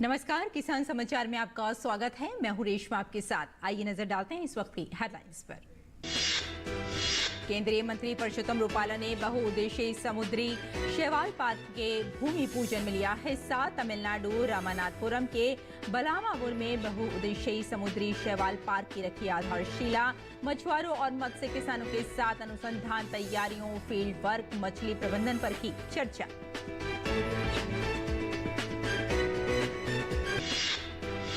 नमस्कार, किसान समाचार में आपका स्वागत है। मैं हूं रेशमा आपके साथ। आइए नजर डालते हैं इस वक्त की हेडलाइंस पर। केंद्रीय मंत्री परषोत्तम रुपाला ने बहुउद्देशीय समुद्री शैवाल पार्क के भूमि पूजन में लिया हिस्सा। तमिलनाडु रामनाथपुरम के बलामावुर में बहुउद्देशीय समुद्री शैवाल पार्क की रखी आधारशिला। मछुआरों और मत्स्य किसानों के साथ अनुसंधान तैयारियों, फील्ड वर्क, मछली प्रबंधन पर की चर्चा।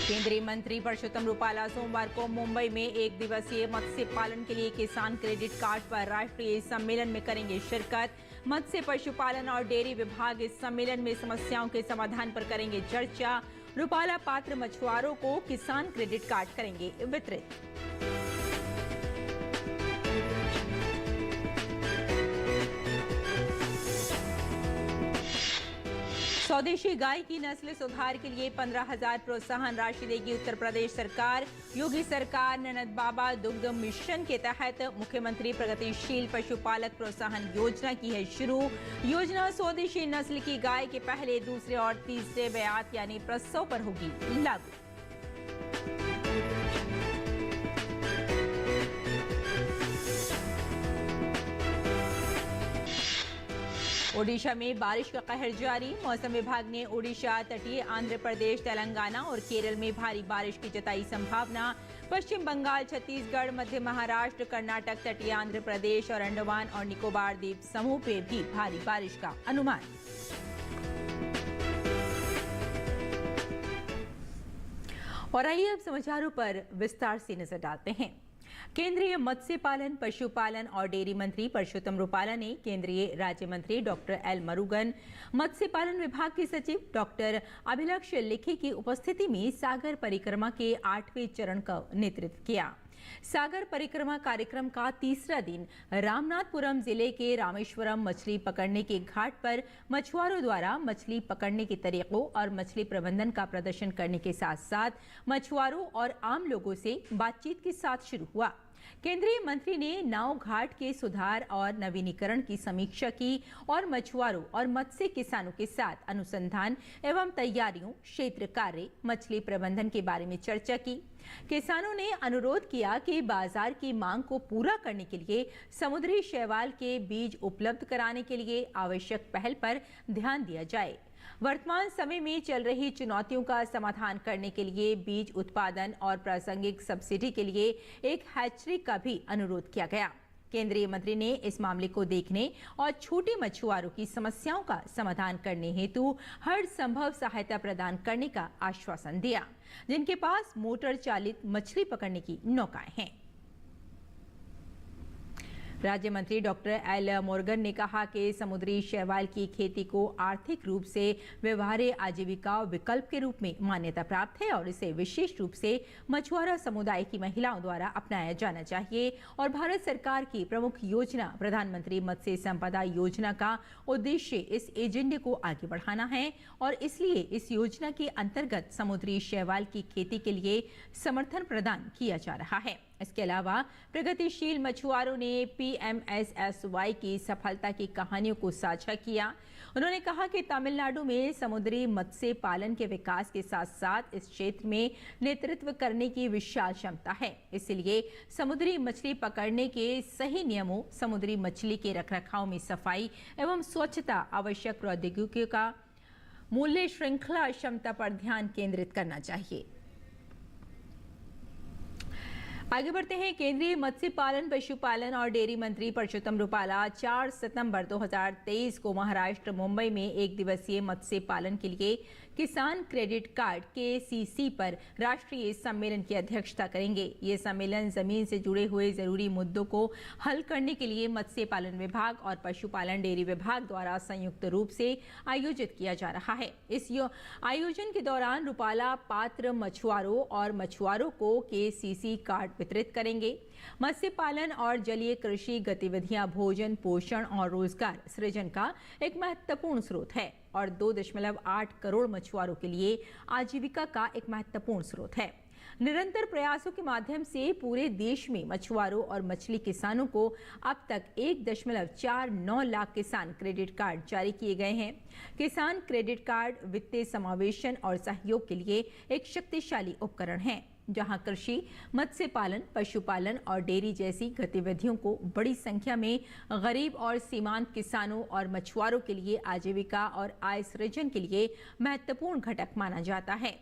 केंद्रीय मंत्री परषोत्तम रुपाला सोमवार को मुंबई में एक दिवसीय मत्स्य पालन के लिए किसान क्रेडिट कार्ड पर राष्ट्रीय सम्मेलन में करेंगे शिरकत। मत्स्य पशुपालन और डेयरी विभाग इस सम्मेलन में समस्याओं के समाधान पर करेंगे चर्चा। रुपाला पात्र मछुआरों को किसान क्रेडिट कार्ड करेंगे वितरित। स्वदेशी गाय की नस्ल सुधार के लिए 15,000 प्रोत्साहन राशि देगी उत्तर प्रदेश सरकार। योगी सरकार ननद बाबा दुग्ध मिशन के तहत मुख्यमंत्री प्रगतिशील पशुपालक प्रोत्साहन योजना की है शुरू। योजना स्वदेशी नस्ल की गाय के पहले, दूसरे और तीसरे ब्यात यानी प्रसव पर होगी लागू। ओडिशा में बारिश का कहर जारी। मौसम विभाग ने ओडिशा, तटीय आंध्र प्रदेश, तेलंगाना और केरल में भारी बारिश की जताई संभावना। पश्चिम बंगाल, छत्तीसगढ़, मध्य महाराष्ट्र, कर्नाटक, तटीय आंध्र प्रदेश और अंडमान और निकोबार द्वीप समूह पे भी भारी बारिश का अनुमान। और आइए अब समाचारों पर विस्तार से नजर डालते हैं। केंद्रीय मत्स्य पालन, पशुपालन और डेयरी मंत्री परषोत्तम रुपाला ने केंद्रीय राज्य मंत्री डॉक्टर एल मुरुगन, मत्स्य पालन विभाग के सचिव डॉक्टर अभिलक्ष लिखी की उपस्थिति में सागर परिक्रमा के 8वें चरण का नेतृत्व किया। सागर परिक्रमा कार्यक्रम का तीसरा दिन रामनाथपुरम जिले के रामेश्वरम मछली पकड़ने के घाट पर मछुआरों द्वारा मछली पकड़ने के तरीकों और मछली प्रबंधन का प्रदर्शन करने के साथ साथ मछुआरों और आम लोगों से बातचीत के साथ शुरू हुआ। केंद्रीय मंत्री ने नाव घाट के सुधार और नवीनीकरण की समीक्षा की और मछुआरों और मत्स्य किसानों के साथ अनुसंधान एवं तैयारियों, क्षेत्र कार्य, मछली प्रबंधन के बारे में चर्चा की। किसानों ने अनुरोध किया कि बाजार की मांग को पूरा करने के लिए समुद्री शैवाल के बीज उपलब्ध कराने के लिए आवश्यक पहल पर ध्यान दिया जाए। वर्तमान समय में चल रही चुनौतियों का समाधान करने के लिए बीज उत्पादन और प्रासंगिक सब्सिडी के लिए एक हैचरी का भी अनुरोध किया गया। केंद्रीय मंत्री ने इस मामले को देखने और छोटे मछुआरों की समस्याओं का समाधान करने हेतु हर संभव सहायता प्रदान करने का आश्वासन दिया, जिनके पास मोटर चालित मछली पकड़ने की नौकाएं हैं। राज्य मंत्री डॉक्टर एल मुरुगन ने कहा कि समुद्री शैवाल की खेती को आर्थिक रूप से व्यवहार्य आजीविका विकल्प के रूप में मान्यता प्राप्त है और इसे विशेष रूप से मछुआरा समुदाय की महिलाओं द्वारा अपनाया जाना चाहिए। और भारत सरकार की प्रमुख योजना प्रधानमंत्री मत्स्य संपदा योजना का उद्देश्य इस एजेंडे को आगे बढ़ाना है और इसलिए इस योजना के अंतर्गत समुद्री शैवाल की खेती के लिए समर्थन प्रदान किया जा रहा है। इसके अलावा प्रगतिशील मछुआरों ने PMSSY की सफलता की कहानियों को साझा किया। उन्होंने कहा कि तमिलनाडु में समुद्री मत्स्य पालन के विकास के साथ साथ इस क्षेत्र में नेतृत्व करने की विशाल क्षमता है। इसलिए समुद्री मछली पकड़ने के सही नियमों, समुद्री मछली के रखरखाव में सफाई एवं स्वच्छता, आवश्यक प्रौद्योगिकियों का मूल्य श्रृंखला क्षमता पर ध्यान केंद्रित करना चाहिए। आगे बढ़ते हैं। केंद्रीय मत्स्य पालन, पशुपालन और डेयरी मंत्री परषोत्तम रुपाला 4 सितंबर 2023 को महाराष्ट्र मुंबई में एक दिवसीय मत्स्य पालन के लिए किसान क्रेडिट कार्ड KCC पर राष्ट्रीय सम्मेलन की अध्यक्षता करेंगे। ये सम्मेलन जमीन से जुड़े हुए जरूरी मुद्दों को हल करने के लिए मत्स्य पालन विभाग और पशुपालन डेयरी विभाग द्वारा संयुक्त रूप से आयोजित किया जा रहा है। इस आयोजन के दौरान रुपाला पात्र मछुआरों और मछुआरों को KCC कार्ड वितरित करेंगे। मत्स्य पालन और जलीय कृषि गतिविधियां भोजन, पोषण और रोजगार सृजन का एक महत्वपूर्ण स्रोत है और 2.8 करोड़ मछुआरों के लिए आजीविका का एक महत्वपूर्ण स्रोत है। निरंतर प्रयासों के माध्यम से पूरे देश में मछुआरों और मछली किसानों को अब तक 1.49 लाख किसान क्रेडिट कार्ड जारी किए गए हैं। किसान क्रेडिट कार्ड वित्तीय समावेशन और सहयोग के लिए एक शक्तिशाली उपकरण है, जहां कृषि, मत्स्य पालन, पशुपालन और डेयरी जैसी गतिविधियों को बड़ी संख्या में गरीब और सीमांत किसानों और मछुआरों के लिए आजीविका और आय सृजन के लिए महत्वपूर्ण घटक माना जाता है।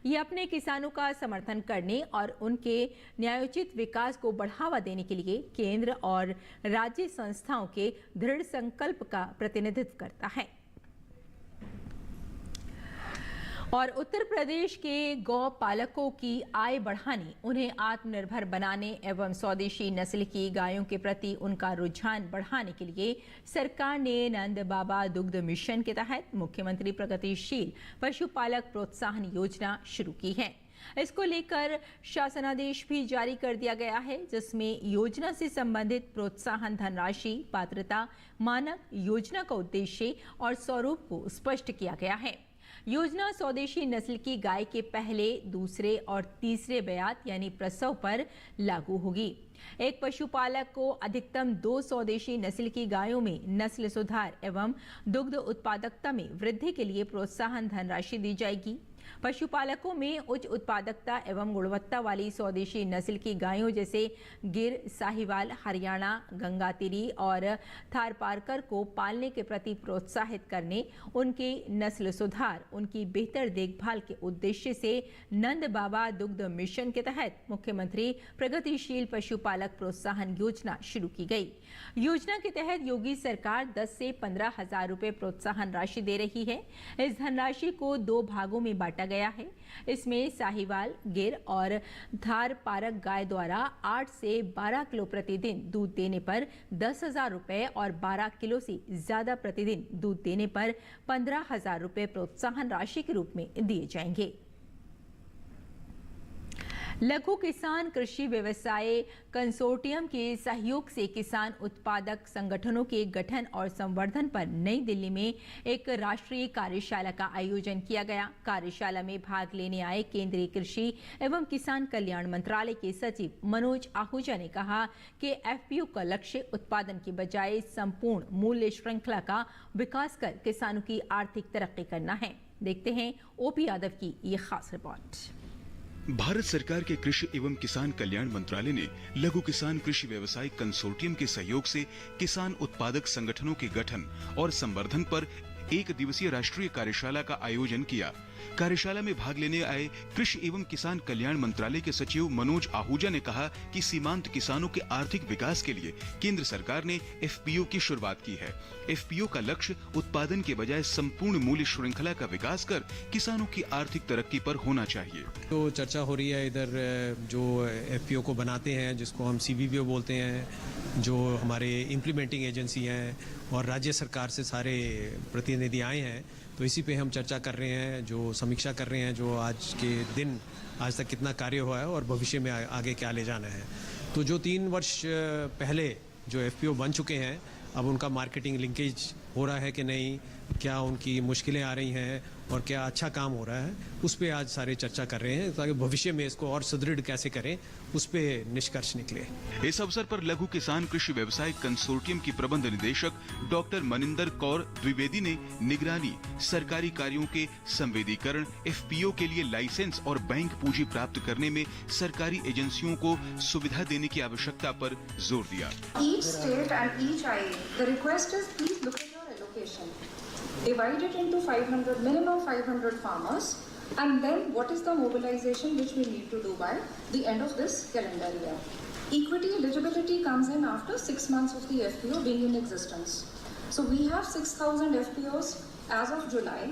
ये अपने किसानों का समर्थन करने और उनके न्यायोचित विकास को बढ़ावा देने के लिए केंद्र और राज्य संस्थाओं के दृढ़ संकल्प का प्रतिनिधित्व करता है। और उत्तर प्रदेश के गौ पालकों की आय बढ़ाने, उन्हें आत्मनिर्भर बनाने एवं स्वदेशी नस्ल की गायों के प्रति उनका रुझान बढ़ाने के लिए सरकार ने नंद बाबा दुग्ध मिशन के तहत मुख्यमंत्री प्रगतिशील पशुपालक प्रोत्साहन योजना शुरू की है। इसको लेकर शासनादेश भी जारी कर दिया गया है, जिसमें योजना से संबंधित प्रोत्साहन धनराशि, पात्रता, मानक, योजना का उद्देश्य और स्वरूप को स्पष्ट किया गया है। योजना स्वदेशी नस्ल की गाय के पहले, दूसरे और तीसरे ब्यात यानी प्रसव पर लागू होगी। एक पशुपालक को अधिकतम 2 स्वदेशी नस्ल की गायों में नस्ल सुधार एवं दुग्ध उत्पादकता में वृद्धि के लिए प्रोत्साहन धनराशि दी जाएगी। पशुपालकों में उच्च उत्पादकता एवं गुणवत्ता वाली स्वदेशी नस्ल की गायों जैसे गिर, साहिवाल, हरियाणा, गंगातिरी और थारपारकर को पालने के प्रति प्रोत्साहित करने, उनकी नस्ल सुधार, उनकी बेहतर देखभाल के उद्देश्य से नंद बाबा दुग्ध मिशन के तहत मुख्यमंत्री प्रगतिशील पशुपालक प्रोत्साहन योजना शुरू की गई। योजना के तहत योगी सरकार 10 से 15 हजार रुपए प्रोत्साहन राशि दे रही है। इस धनराशि को 2 भागों में बांटा गया है। इसमें साहिवाल, गिर और धार पारक गाय द्वारा 8 से 12 किलो प्रतिदिन दूध देने पर 10,000 रुपए और 12 किलो से ज्यादा प्रतिदिन दूध देने पर 15,000 रुपए प्रोत्साहन राशि के रूप में दिए जाएंगे। लघु किसान कृषि व्यवसाय कंसोर्टियम के सहयोग से किसान उत्पादक संगठनों के गठन और संवर्धन पर नई दिल्ली में एक राष्ट्रीय कार्यशाला का आयोजन किया गया। कार्यशाला में भाग लेने आए केंद्रीय कृषि एवं किसान कल्याण मंत्रालय के सचिव मनोज आहूजा ने कहा कि एफपीओ का लक्ष्य उत्पादन की बजाय संपूर्ण मूल्य श्रृंखला का विकास कर किसानों की आर्थिक तरक्की करना है। देखते हैं ओपी यादव की ये खास रिपोर्ट। भारत सरकार के कृषि एवं किसान कल्याण मंत्रालय ने लघु किसान कृषि व्यवसाय कंसोर्टियम के सहयोग से किसान उत्पादक संगठनों के गठन और संवर्धन पर 1 दिवसीय राष्ट्रीय कार्यशाला का आयोजन किया। कार्यशाला में भाग लेने आए कृषि एवं किसान कल्याण मंत्रालय के सचिव मनोज आहूजा ने कहा कि सीमांत किसानों के आर्थिक विकास के लिए केंद्र सरकार ने एफपीओ की शुरुआत की है। एफपीओ का लक्ष्य उत्पादन के बजाय संपूर्ण मूल्य श्रृंखला का विकास कर किसानों की आर्थिक तरक्की पर होना चाहिए। तो चर्चा हो रही है इधर जो एफपीओ को बनाते हैं, जिसको हम सीबीपीओ बोलते हैं, जो हमारे इम्प्लीमेंटिंग एजेंसी हैं और राज्य सरकार से सारे प्रतिनिधि आए हैं, तो इसी पे हम चर्चा कर रहे हैं, जो समीक्षा कर रहे हैं, जो आज के दिन आज तक कितना कार्य हुआ है और भविष्य में आगे क्या ले जाना है। तो जो 3 वर्ष पहले जो एफपीओ बन चुके हैं, अब उनका मार्केटिंग लिंकेज हो रहा है कि नहीं, क्या उनकी मुश्किलें आ रही हैं और क्या अच्छा काम हो रहा है, उस पे आज सारे चर्चा कर रहे हैं, ताकि भविष्य में इसको और सुदृढ़ कैसे करें, उस पे निष्कर्ष निकले। इस अवसर पर लघु किसान कृषि व्यवसाय कंसोर्टियम की प्रबंध निदेशक डॉक्टर मनिंदर कौर द्विवेदी ने निगरानी, सरकारी कार्यों के संवेदीकरण, एफपीओ के लिए लाइसेंस और बैंक पूंजी प्राप्त करने में सरकारी एजेंसियों को सुविधा देने की आवश्यकता पर जोर दिया। Each state and each IA, the request is please look at your allocation. Divide it into 500, minimum 500 farmers, and then what is the mobilization which we need to do by the end of this calendar year. Equity eligibility comes in after 6 months of the FPO being in existence. So we have 6,000 FPOs as of July.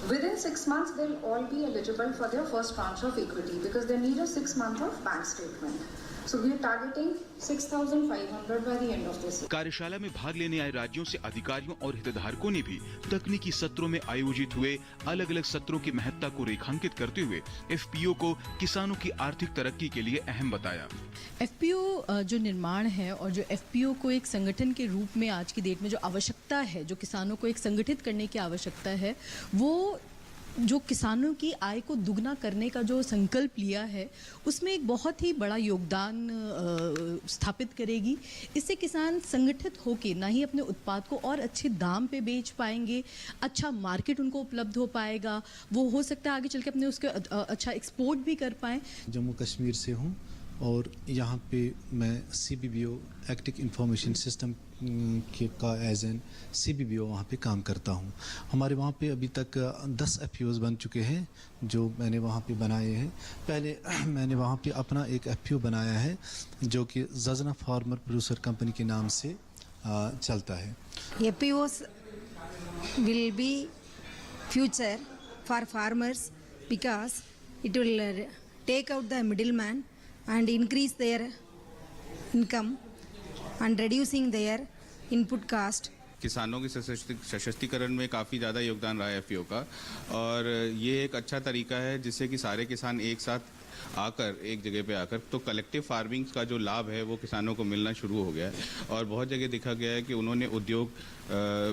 Within 6 months, they'll all be eligible for their first tranche of equity because they need a 6 month of bank statement. So we are targeting 6,500 by the end of this year. कार्यशाला में भाग लेने आए राज्यों से अधिकारियों और हितधारकों ने भी तकनीकी सत्रों में आयोजित हुए अलग अलग सत्रों की महत्ता को रेखांकित करते हुए एफपीओ को किसानों की आर्थिक तरक्की के लिए अहम बताया। एफपीओ जो निर्माण है और जो एफपीओ को एक संगठन के रूप में आज की डेट में जो आवश्यकता है, जो किसानों को एक संगठित करने की आवश्यकता है, वो जो किसानों की आय को दुगना करने का जो संकल्प लिया है उसमें एक बहुत ही बड़ा योगदान स्थापित करेगी। इससे किसान संगठित होकर ना ही अपने उत्पाद को और अच्छे दाम पे बेच पाएंगे, अच्छा मार्केट उनको उपलब्ध हो पाएगा, वो हो सकता है आगे चल के अपने उसके अच्छा एक्सपोर्ट भी कर पाएँ। जम्मू कश्मीर से हूँ और यहाँ पे मैं CBBO एक्टिव इंफॉर्मेशन सिस्टम का एज एन CBBO वहाँ पे काम करता हूँ। हमारे वहाँ पे अभी तक 10 FPOs बन चुके हैं जो मैंने वहाँ पे बनाए हैं। पहले मैंने वहाँ पे अपना एक FPO बनाया है जो कि जजना फार्मर प्रोड्यूसर कंपनी के नाम से चलता है। FPOs will be future for farmers because it will take out the middleman and increase their income and reducing their input cost. किसानों के सशक्तिकरण में काफ़ी ज़्यादा योगदान रहा है FPO का, और ये एक अच्छा तरीका है जिससे कि सारे किसान एक साथ आकर एक जगह पे आकर तो कलेक्टिव फार्मिंग का जो लाभ है वो किसानों को मिलना शुरू हो गया है और बहुत जगह देखा गया है कि उन्होंने उद्योग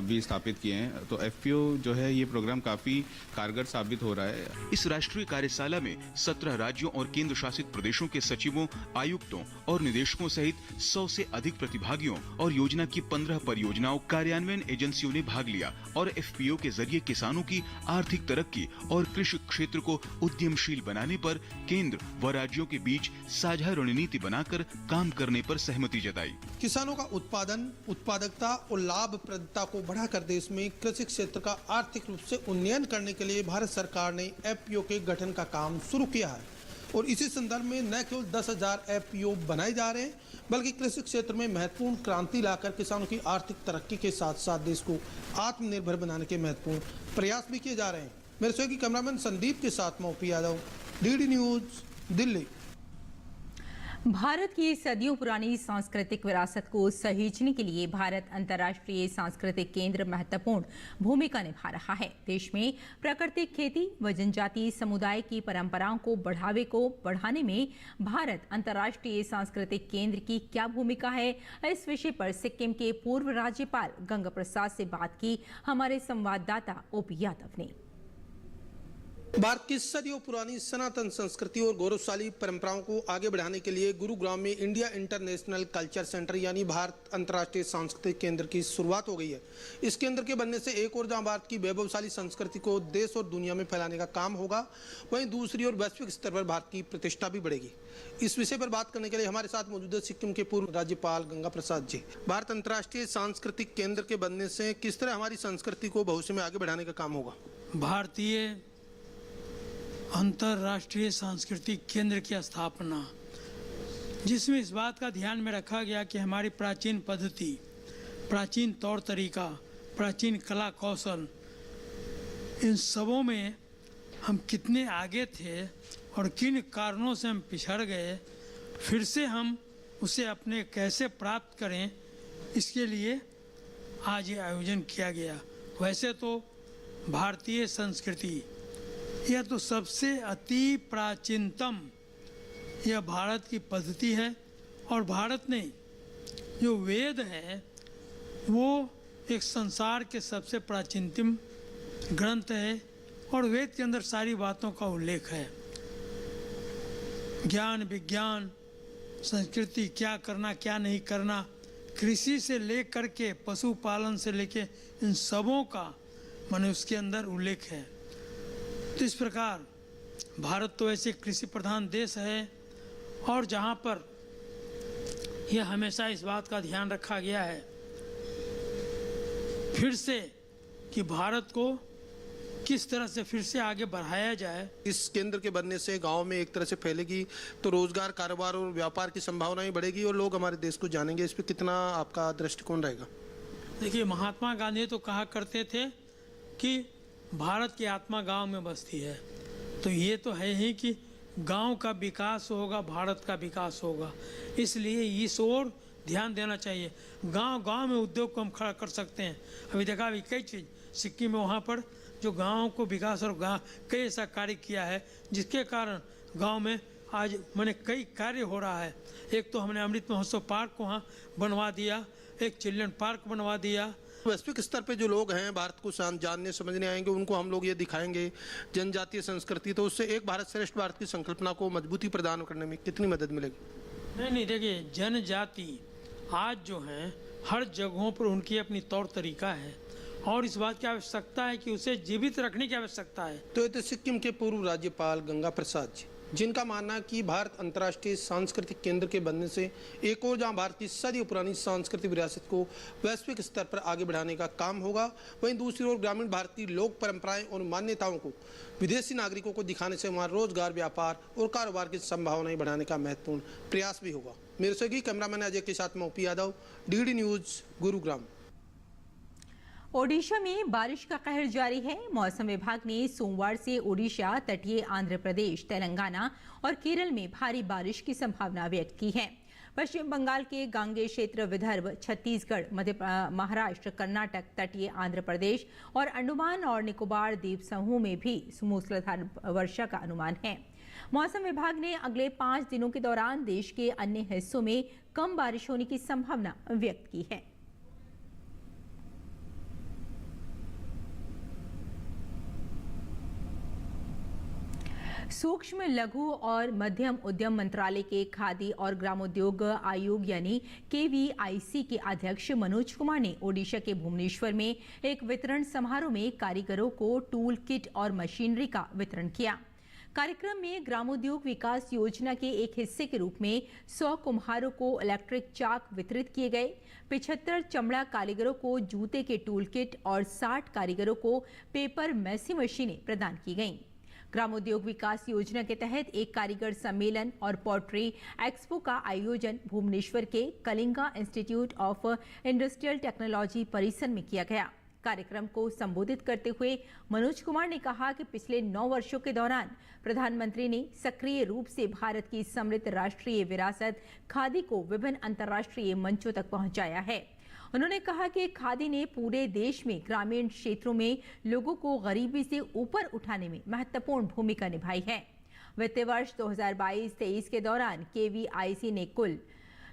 भी स्थापित किए हैं। तो FPO जो है ये प्रोग्राम काफ़ी कारगर साबित हो रहा है। इस राष्ट्रीय कार्यशाला में 17 राज्यों और केंद्र शासित प्रदेशों के सचिवों, आयुक्तों और निदेशकों सहित 100 से अधिक प्रतिभागियों और योजना की 15 परियोजनाओं कार्यान्वयन एजेंसियों ने भाग लिया और FPO के जरिए किसानों की आर्थिक तरक्की और कृषि क्षेत्र को उद्यमशील बनाने पर केंद्र व राज्यों के बीच साझा रणनीति बनाकर काम करने पर सहमति जताई। किसानों का उत्पादन, उत्पादकता और लाभप्रदता को बढ़ाकर देश में कृषि क्षेत्र का आर्थिक रूप से उन्नयन करने के लिए भारत सरकार ने FPO के गठन का काम शुरू किया है और इसी संदर्भ में न केवल 10,000 FPO बनाए जा रहे हैं बल्कि कृषि क्षेत्र में महत्वपूर्ण क्रांति लाकर किसानों की आर्थिक तरक्की के साथ साथ देश को आत्मनिर्भर बनाने के महत्वपूर्ण प्रयास भी किए जा रहे हैं। मेरे सहयोगी कैमरामैन संदीप के साथ मैं OP Yadav, DD news, Delhi. Bharat की सदियों पुरानी सांस्कृतिक विरासत को सहेजने के लिए भारत अंतर्राष्ट्रीय सांस्कृतिक केंद्र महत्वपूर्ण भूमिका निभा रहा है। देश में प्राकृतिक खेती व जनजातीय समुदाय की परंपराओं को बढ़ाने में भारत अंतर्राष्ट्रीय सांस्कृतिक केंद्र की क्या भूमिका है, इस विषय पर सिक्किम के पूर्व राज्यपाल गंगा प्रसाद से बात की हमारे संवाददाता OP यादव ने। भारत की सदियों पुरानी सनातन संस्कृति और गौरवशाली परंपराओं को आगे बढ़ाने के लिए गुरुग्राम में इंडिया इंटरनेशनल कल्चर सेंटर यानी भारत अंतर्राष्ट्रीय सांस्कृतिक केंद्र की शुरुआत हो गई है। इस केंद्र के बनने से एक और जहां भारत की वैभवशाली संस्कृति को देश और दुनिया में फैलाने का काम होगा, वहीं दूसरी ओर वैश्विक स्तर पर भारत की प्रतिष्ठा भी बढ़ेगी। इस विषय पर बात करने के लिए हमारे साथ मौजूद है सिक्किम के पूर्व राज्यपाल गंगा प्रसाद जी। भारत अंतर्राष्ट्रीय सांस्कृतिक केंद्र के बनने से किस तरह हमारी संस्कृति को भविष्य में आगे बढ़ाने का काम होगा? भारतीय अंतर्राष्ट्रीय सांस्कृतिक केंद्र की स्थापना, जिसमें इस बात का ध्यान में रखा गया कि हमारी प्राचीन पद्धति, प्राचीन तौर तरीका, प्राचीन कला कौशल, इन सबों में हम कितने आगे थे और किन कारणों से हम पिछड़ गए, फिर से हम उसे अपने कैसे प्राप्त करें, इसके लिए आज ये आयोजन किया गया। वैसे तो भारतीय संस्कृति यह तो सबसे अति प्राचीनतम यह भारत की पद्धति है और भारत ने जो वेद है वो एक संसार के सबसे प्राचीनतम ग्रंथ है और वेद के अंदर सारी बातों का उल्लेख है। ज्ञान, विज्ञान, संस्कृति, क्या करना क्या नहीं करना, कृषि से लेकर के पशुपालन से लेके इन सबों का माने उसके अंदर उल्लेख है। तो इस प्रकार भारत तो ऐसे कृषि प्रधान देश है और जहाँ पर यह हमेशा इस बात का ध्यान रखा गया है फिर से कि भारत को किस तरह से फिर से आगे बढ़ाया जाए। इस केंद्र के बनने से गांव में एक तरह से फैलेगी तो रोजगार, कारोबार और व्यापार की संभावनाएं बढ़ेगी और लोग हमारे देश को जानेंगे। इस पर कितना आपका दृष्टिकोण रहेगा? देखिए, महात्मा गांधी तो कहा करते थे कि भारत की आत्मा गांव में बसती है, तो ये तो है ही कि गांव का विकास होगा, भारत का विकास होगा। इसलिए इस ओर ध्यान देना चाहिए। गांव में उद्योग को हम खड़ा कर सकते हैं। अभी देखा अभी कई चीज़ सिक्किम में वहाँ पर जो गांव को विकास और गांव कई ऐसा कार्य किया है जिसके कारण गांव में आज मैंने कई कार्य हो रहा है। एक तो हमने अमृत महोत्सव पार्क वहाँ बनवा दिया, एक चिल्ड्रन पार्क बनवा दिया, वैश्विक स्तर पे जो लोग हैं भारत को जानने समझने आएंगे, उनको हम लोग ये दिखाएंगे जनजातीय संस्कृति, तो उससे एक भारत श्रेष्ठ भारत की संकल्पना को मजबूती प्रदान करने में कितनी मदद मिलेगी? नहीं देखिए, जनजाति आज जो है हर जगहों पर उनकी अपनी तौर तरीका है और इस बात की आवश्यकता है कि उसे जीवित रखने की आवश्यकता है। तो ये सिक्किम के पूर्व राज्यपाल गंगा प्रसाद जी, जिनका मानना है कि भारत अंतर्राष्ट्रीय सांस्कृतिक केंद्र के बनने से एक और जहां भारत की सदियों पुरानी सांस्कृतिक विरासत को वैश्विक स्तर पर आगे बढ़ाने का काम होगा, वहीं दूसरी ओर ग्रामीण भारत की लोक परंपराएं और मान्यताओं को विदेशी नागरिकों को दिखाने से वहां रोजगार, व्यापार और कारोबार की संभावनाएं बढ़ाने का महत्वपूर्ण प्रयास भी होगा। मेरे सहयोगी कैमरामैन अजय के साथ मैं OP Yadav, DD news, Gurugram. Odisha में बारिश का कहर जारी है। मौसम विभाग ने सोमवार से ओडिशा, तटीय आंध्र प्रदेश, तेलंगाना और केरल में भारी बारिश की संभावना व्यक्त की है। पश्चिम बंगाल के गांगेय क्षेत्र, विदर्भ, छत्तीसगढ़, महाराष्ट्र, कर्नाटक, तटीय आंध्र प्रदेश और अंडमान और निकोबार द्वीप समूह में भी मूसलाधार वर्षा का अनुमान है। मौसम विभाग ने अगले 5 दिनों के दौरान देश के अन्य हिस्सों में कम बारिश होने की संभावना व्यक्त की है। सूक्ष्म, लघु और मध्यम उद्यम मंत्रालय के खादी और ग्रामोद्योग आयोग यानी KVIC के अध्यक्ष मनोज कुमार ने ओडिशा के भुवनेश्वर में एक वितरण समारोह में कारीगरों को टूल किट और मशीनरी का वितरण किया। कार्यक्रम में ग्रामोद्योग विकास योजना के एक हिस्से के रूप में 100 कुम्हारों को इलेक्ट्रिक चाक वितरित किए गए। 75 चमड़ा कारीगरों को जूते के टूल किट और 60 कारीगरों को पेपर मैसी मशीनें प्रदान की गईं। ग्रामोद्योग विकास योजना के तहत एक कारीगर सम्मेलन और पोट्री एक्सपो का आयोजन भुवनेश्वर के Kalinga institute of industrial technology परिसर में किया गया। कार्यक्रम को संबोधित करते हुए मनोज कुमार ने कहा कि पिछले 9 वर्षों के दौरान प्रधानमंत्री ने सक्रिय रूप से भारत की समृद्ध राष्ट्रीय विरासत खादी को विभिन्न अंतर्राष्ट्रीय मंचों तक पहुंचाया है। उन्होंने कहा कि खादी ने पूरे देश में ग्रामीण क्षेत्रों में लोगों को गरीबी से ऊपर उठाने में महत्वपूर्ण भूमिका निभाई है। वित्तीय वर्ष 2022-23 के दौरान KVIC ने कुल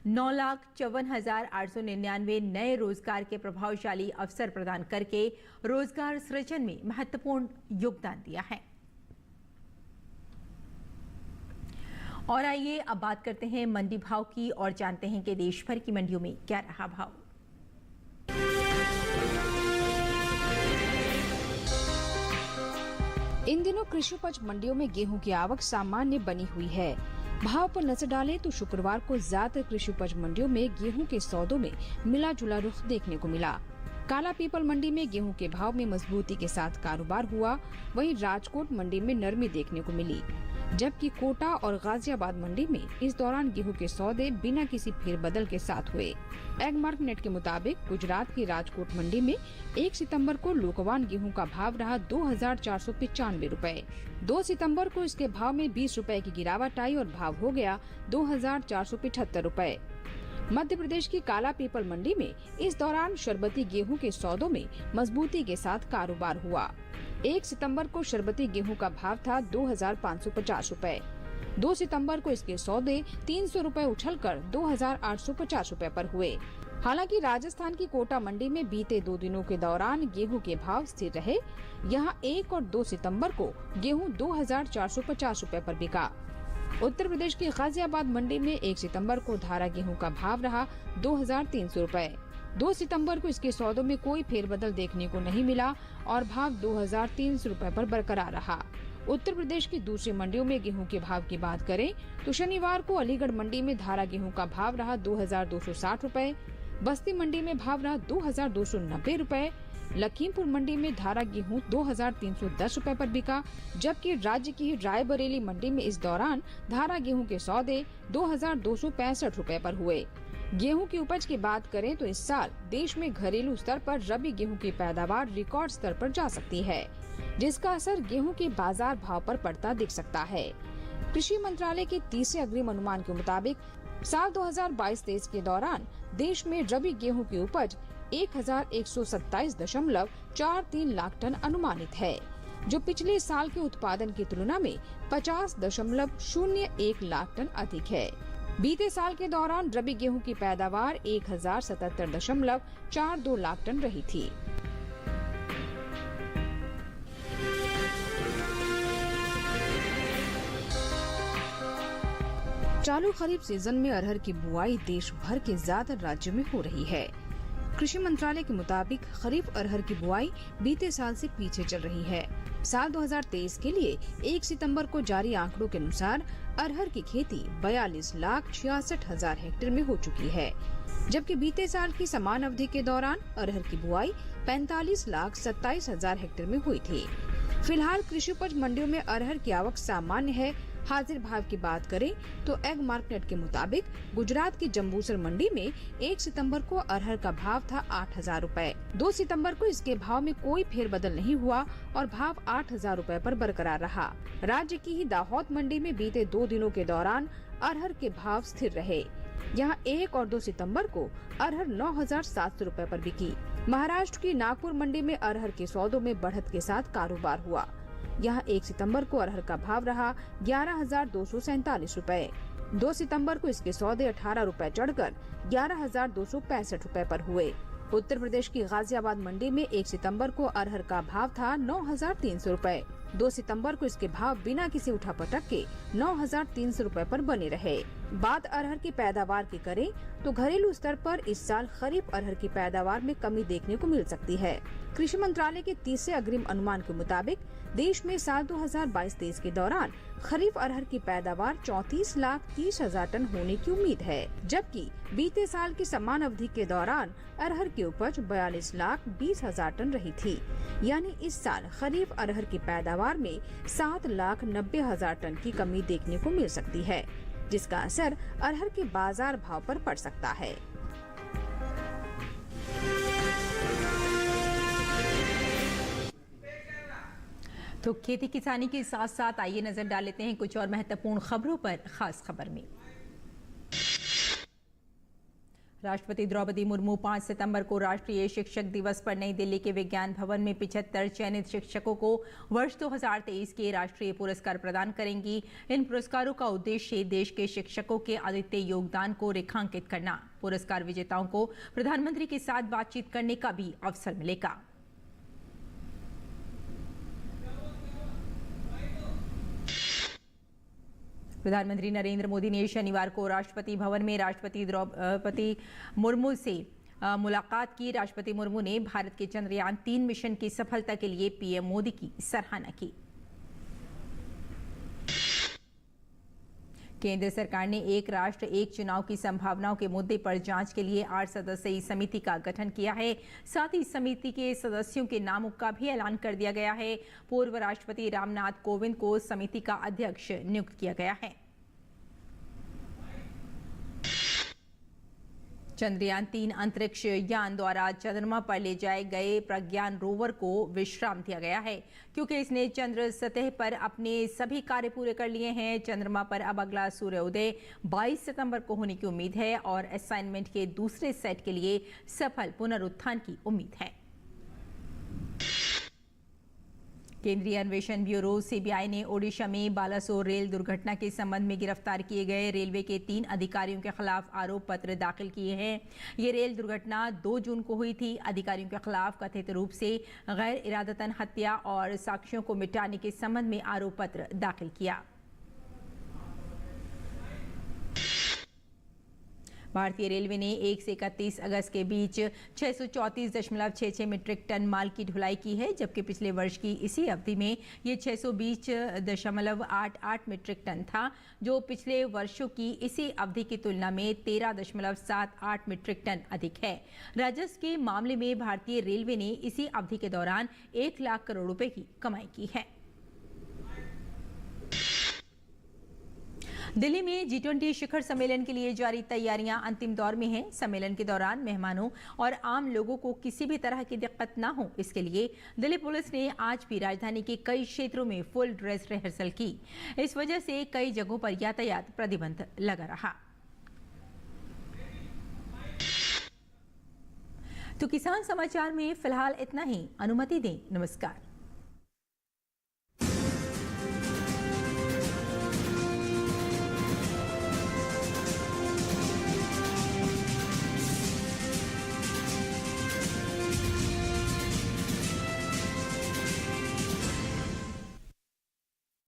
9,54,899 नए रोजगार के प्रभावशाली अवसर प्रदान करके रोजगार सृजन में महत्वपूर्ण योगदान दिया है। और आइए अब बात करते हैं मंडी भाव की और जानते हैं कि देश भर की मंडियों में क्या रहा भाव। इन दिनों कृषि उपज मंडियों में गेहूं की आवक सामान्य बनी हुई है। भाव पर नजर डालें तो शुक्रवार को ज्यादातर कृषि उपज मंडियों में गेहूं के सौदों में मिला जुला रुख देखने को मिला। काला पीपल मंडी में गेहूं के भाव में मजबूती के साथ कारोबार हुआ, वहीं राजकोट मंडी में नरमी देखने को मिली, जबकि कोटा और गाजियाबाद मंडी में इस दौरान गेहूं के सौदे बिना किसी फेरबदल के साथ हुए। एगमार्क नेट के मुताबिक गुजरात की राजकोट मंडी में 1 सितंबर को लोकवान गेहूं का भाव रहा 2,495 रुपए। 2 सितंबर को इसके भाव में 20 रुपए की गिरावट आई और भाव हो गया 2,475 रुपए। मध्य प्रदेश की काला पीपल मंडी में इस दौरान शरबती गेहूं के सौदों में मजबूती के साथ कारोबार हुआ। 1 सितंबर को शरबती गेहूं का भाव था 2,550 रुपए। 2 सितंबर को इसके सौदे 300 रुपए उछलकर 2,850 रुपए पर हुए। हालांकि राजस्थान की कोटा मंडी में बीते 2 दिनों के दौरान गेहूं के भाव स्थिर रहे। यहां 1 और 2 सितंबर को गेहूं 2,450 रुपए पर बिका। उत्तर प्रदेश की गाजियाबाद मंडी में 1 सितंबर को धारा गेहूं का भाव रहा 2,300 रुपए। 2 सितंबर को इसके सौदों में कोई फेरबदल देखने को नहीं मिला और भाव 2,300 रुपए पर बरकरार रहा। उत्तर प्रदेश की दूसरी मंडियों में गेहूं के भाव की बात करें तो शनिवार को अलीगढ़ मंडी में धारा गेहूं का भाव रहा 2,260 रुपए, बस्ती मंडी में भाव रहा 2,290 रुपए, लखीमपुर मंडी में धारा गेहूं 2,310 रुपए पर बिका, जबकि राज्य की रायबरेली मंडी में इस दौरान धारा गेहूं के सौदे 2,265 रुपए पर हुए। गेहूं की उपज की बात करें तो इस साल देश में घरेलू स्तर पर रबी गेहूं की पैदावार रिकॉर्ड स्तर पर जा सकती है, जिसका असर गेहूं के बाजार भाव पर पड़ता दिख सकता है। कृषि मंत्रालय के तीसरे अग्रिम अनुमान के मुताबिक साल 2022-23 के दौरान देश में रबी गेहूं की उपज 1,127.43 लाख टन अनुमानित है, जो पिछले साल के उत्पादन की तुलना में 50.01 लाख टन अधिक है। बीते साल के दौरान रबी गेहूं की पैदावार 1077.42 लाख टन रही थी। चालू खरीफ सीजन में अरहर की बुआई देश भर के ज्यादातर राज्यों में हो रही है। कृषि मंत्रालय के मुताबिक खरीफ अरहर की बुआई बीते साल से पीछे चल रही है। साल 2023 के लिए 1 सितंबर को जारी आंकड़ों के अनुसार अरहर की खेती 42,66,000 हेक्टेयर में हो चुकी है, जबकि बीते साल की समान अवधि के दौरान अरहर की बुआई 45,27,000 हेक्टेयर में हुई थी। फिलहाल कृषि उपज मंडियों में अरहर की आवक सामान्य है। हाजिर भाव की बात करें तो एग मार्केट के मुताबिक गुजरात की जम्बूसर मंडी में 1 सितंबर को अरहर का भाव था 8,000 रुपए। 2 सितंबर को इसके भाव में कोई फेरबदल नहीं हुआ और भाव 8,000 रुपए पर बरकरार रहा। राज्य की ही दाहोद मंडी में बीते 2 दिनों के दौरान अरहर के भाव स्थिर रहे। यहाँ 1 और 2 सितंबर को अरहर 9,700 रुपए पर बिकी। महाराष्ट्र की नागपुर मंडी में अरहर के सौदों में बढ़त के साथ कारोबार हुआ। यहाँ 1 सितंबर को अरहर का भाव रहा 11,247 रुपए। 2 सितंबर को इसके सौदे 18 रुपए चढ़कर 11,265 रुपए पर हुए। उत्तर प्रदेश की गाजियाबाद मंडी में 1 सितंबर को अरहर का भाव था 9,300 रुपए। 2 सितंबर को इसके भाव बिना किसी उठापटक के 9,300 रुपए पर बने रहे। बात अरहर की पैदावार की करें तो घरेलू स्तर पर इस साल खरीफ अरहर की पैदावार में कमी देखने को मिल सकती है। कृषि मंत्रालय के तीसरे अग्रिम अनुमान के मुताबिक देश में साल 2022-23 के दौरान खरीफ अरहर की पैदावार 34,30,000 टन होने की उम्मीद है, जबकि बीते साल की समान अवधि के दौरान अरहर की उपज 42,20,000 टन रही थी। यानी इस साल खरीफ अरहर की पैदावार में 7,90,000 टन की कमी देखने को मिल सकती है, जिसका असर अरहर के बाजार भाव पर पड़ सकता है। तो खेती किसानी के साथ साथ आइए नजर डाल लेते हैं कुछ और महत्वपूर्ण खबरों पर। खास खबर में राष्ट्रपति द्रौपदी मुर्मू 5 सितंबर को राष्ट्रीय शिक्षक दिवस पर नई दिल्ली के विज्ञान भवन में 75 चयनित शिक्षकों को वर्ष 2023 के राष्ट्रीय पुरस्कार प्रदान करेंगी। इन पुरस्कारों का उद्देश्य देश के शिक्षकों के अद्वितीय योगदान को रेखांकित करना। पुरस्कार विजेताओं को प्रधानमंत्री के साथ बातचीत करने का भी अवसर मिलेगा। प्रधानमंत्री नरेंद्र मोदी ने शनिवार को राष्ट्रपति भवन में राष्ट्रपति द्रौपदी मुर्मू से मुलाकात की। राष्ट्रपति मुर्मू ने भारत के चंद्रयान 3 मिशन की सफलता के लिए पीएम मोदी की सराहना की। केंद्र सरकार ने एक राष्ट्र एक चुनाव की संभावनाओं के मुद्दे पर जांच के लिए 8 सदस्यीय समिति का गठन किया है। साथ ही समिति के सदस्यों के नामों का भी ऐलान कर दिया गया है। पूर्व राष्ट्रपति रामनाथ कोविंद को समिति का अध्यक्ष नियुक्त किया गया है। चंद्रयान 3 अंतरिक्ष यान द्वारा चंद्रमा पर ले जाए गए प्रज्ञान रोवर को विश्राम दिया गया है, क्योंकि इसने चंद्र सतह पर अपने सभी कार्य पूरे कर लिए हैं। चंद्रमा पर अब अगला सूर्योदय 22 सितंबर को होने की उम्मीद है और असाइनमेंट के दूसरे सेट के लिए सफल पुनरुत्थान की उम्मीद है। केंद्रीय अन्वेषण ब्यूरो सीबीआई ने ओडिशा में बालासोर रेल दुर्घटना के संबंध में गिरफ्तार किए गए रेलवे के 3 अधिकारियों के खिलाफ आरोप पत्र दाखिल किए हैं। ये रेल दुर्घटना 2 जून को हुई थी। अधिकारियों के खिलाफ कथित रूप से गैर इरादतन हत्या और साक्ष्यों को मिटाने के संबंध में आरोप पत्र दाखिल किया। भारतीय रेलवे ने 1 से 31 अगस्त के बीच 634.66 मीट्रिक टन माल की ढुलाई की है, जबकि पिछले वर्ष की इसी अवधि में ये 620.88 मीट्रिक टन था, जो पिछले वर्षों की इसी अवधि की तुलना में 13.78 मीट्रिक टन अधिक है। राजस्व के मामले में भारतीय रेलवे ने इसी अवधि के दौरान 1 लाख करोड़ रुपए की कमाई की है। दिल्ली में G20 शिखर सम्मेलन के लिए जारी तैयारियां अंतिम दौर में हैं। सम्मेलन के दौरान मेहमानों और आम लोगों को किसी भी तरह की दिक्कत न हो, इसके लिए दिल्ली पुलिस ने आज भी राजधानी के कई क्षेत्रों में फुल ड्रेस रिहर्सल की। इस वजह से कई जगहों पर यातायात प्रतिबंध लगा रहा। तो किसान समाचार में फिलहाल इतना ही। अनुमति दें। नमस्कार।